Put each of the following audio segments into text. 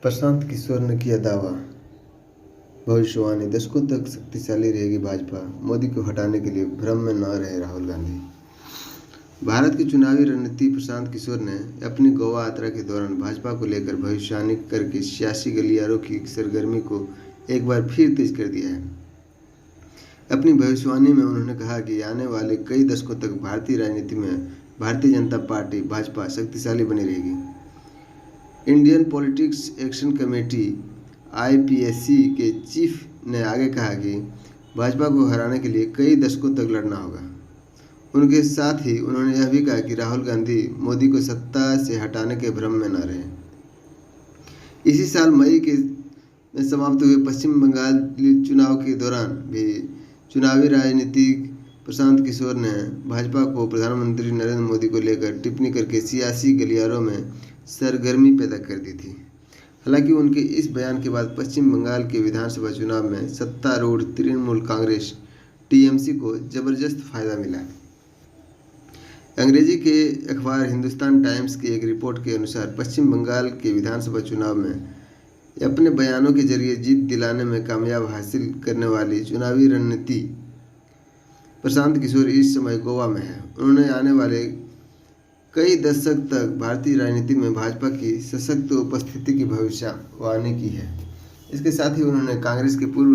प्रशांत किशोर ने किया दावा, भविष्यवाणी, दशकों तक शक्तिशाली रहेगी भाजपा, मोदी को हटाने के लिए भ्रम में न रहे राहुल गांधी। भारत की चुनावी रणनीति प्रशांत किशोर ने अपनी गोवा यात्रा के दौरान भाजपा को लेकर भविष्यवाणी करके सियासी गलियारों की सरगर्मी को एक बार फिर तेज कर दिया है। अपनी भविष्यवाणी में उन्होंने कहा कि आने वाले कई दशकों तक भारतीय राजनीति में भारतीय जनता पार्टी भाजपा शक्तिशाली बनी रहेगी। Indian politics action committee (IPAC) के चीफ ने आगे कहा कि भाजपा को हराने के लिए कई दशकों तक लड़ना होगा। उनके साथ ही उन्होंने यह भी कहा कि राहुल गांधी मोदी को सत्ता से हटाने के भ्रम में न रहें। इसी साल मई में समाप्त हुए पश्चिम बंगाल चुनाव के दौरान भी चुनावी राजनीतिक प्रशांत किशोर ने भाजपा को प्रधानमंत्री नरेंद्र मोदी को लेकर टिप्पणी करके सियासी गलियारों में सरगर्मी पैदा कर दी थी। हालांकि उनके इस बयान के बाद पश्चिम बंगाल के विधानसभा चुनाव में सत्तारूढ़ तृणमूल कांग्रेस (TMC) को जबरदस्त फायदा मिला। अंग्रेजी के अखबार हिंदुस्तान टाइम्स की एक रिपोर्ट के अनुसार पश्चिम बंगाल के विधानसभा चुनाव में अपने बयानों के जरिए जीत दिलाने में कामयाब हासिल करने वाली चुनावी रणनीति प्रशांत किशोर इस समय गोवा में है। उन्होंने आने वाले कई दशक तक भारतीय राजनीति में भाजपा की सशक्त उपस्थिति की भविष्यवाणी की है। इसके साथ ही उन्होंने कांग्रेस के पूर्व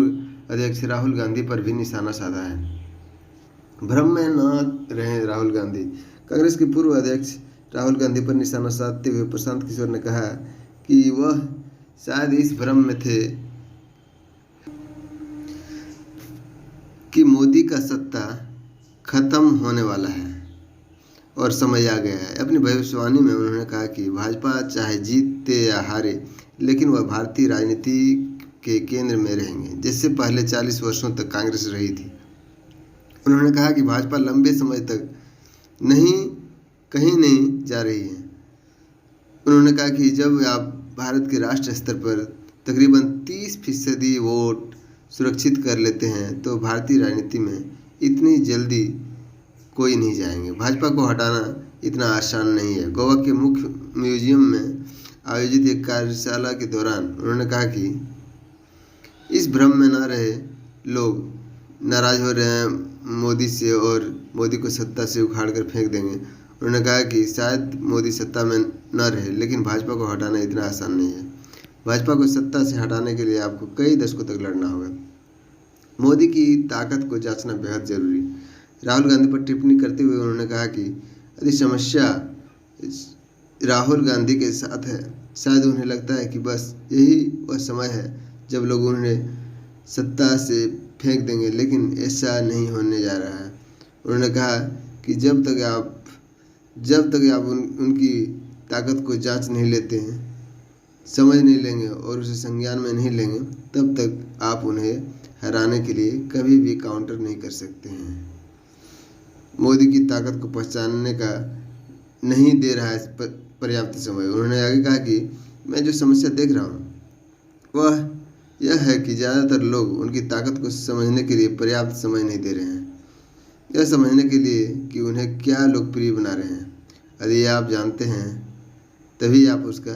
अध्यक्ष राहुल गांधी पर भी निशाना साधा है। भ्रम में न रहे राहुल गांधी। कांग्रेस के पूर्व अध्यक्ष राहुल गांधी पर निशाना साधते हुए प्रशांत किशोर ने कहा कि वह शायद इस भ्रम में थे कि मोदी का सत्ता खत्म होने वाला है और समय आ गया है। अपनी भविष्यवाणी में उन्होंने कहा कि भाजपा चाहे जीते या हारे, लेकिन वह भारतीय राजनीति के केंद्र में रहेंगे, जैसे पहले 40 वर्षों तक कांग्रेस रही थी। उन्होंने कहा कि भाजपा लंबे समय तक कहीं नहीं जा रही है। उन्होंने कहा कि जब आप भारत के राष्ट्रीय स्तर पर तकरीबन 30% वोट सुरक्षित कर लेते हैं तो भारतीय राजनीति में इतनी जल्दी कोई नहीं जाएंगे। भाजपा को हटाना इतना आसान नहीं है। गोवा के मुख्य म्यूजियम में आयोजित एक कार्यशाला के दौरान उन्होंने कहा कि इस भ्रम में न रहे, लोग नाराज हो रहे हैं मोदी से और मोदी को सत्ता से उखाड़ कर फेंक देंगे। उन्होंने कहा कि शायद मोदी सत्ता में न रहे, लेकिन भाजपा को हटाना इतना आसान नहीं है। भाजपा को सत्ता से हटाने के लिए आपको कई दशकों तक लड़ना होगा। मोदी की ताकत को जांचना बेहद जरूरी। राहुल गांधी पर टिप्पणी करते हुए उन्होंने कहा कि यदि समस्या राहुल गांधी के साथ है, शायद उन्हें लगता है कि बस यही वह समय है जब लोग उन्हें सत्ता से फेंक देंगे, लेकिन ऐसा नहीं होने जा रहा है। उन्होंने कहा कि जब तक आप उनकी ताकत को जांच नहीं लेते हैं, समझ नहीं लेंगे और उसे संज्ञान में नहीं लेंगे, तब तक आप उन्हें हराने के लिए कभी भी काउंटर नहीं कर सकते हैं। मोदी की ताकत को पहचानने का नहीं दे रहा है पर्याप्त समय। उन्होंने आगे कहा कि मैं जो समस्या देख रहा हूँ वह यह है कि ज़्यादातर लोग उनकी ताकत को समझने के लिए पर्याप्त समय नहीं दे रहे हैं, यह समझने के लिए कि उन्हें क्या लोकप्रिय बना रहे हैं। यदि आप जानते हैं तभी आप उसका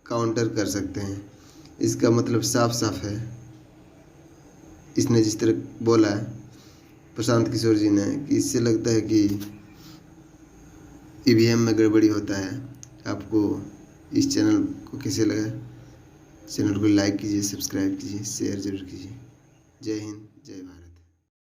काउंटर कर सकते हैं। इसका मतलब साफ साफ है। इसने जिस तरह बोला है प्रशांत किशोर जी ने कि इससे लगता है कि EVM में गड़बड़ी होता है। आपको इस चैनल को कैसे लगा? चैनल को लाइक कीजिए, सब्सक्राइब कीजिए, शेयर जरूर कीजिए। जय हिंद, जय भारत।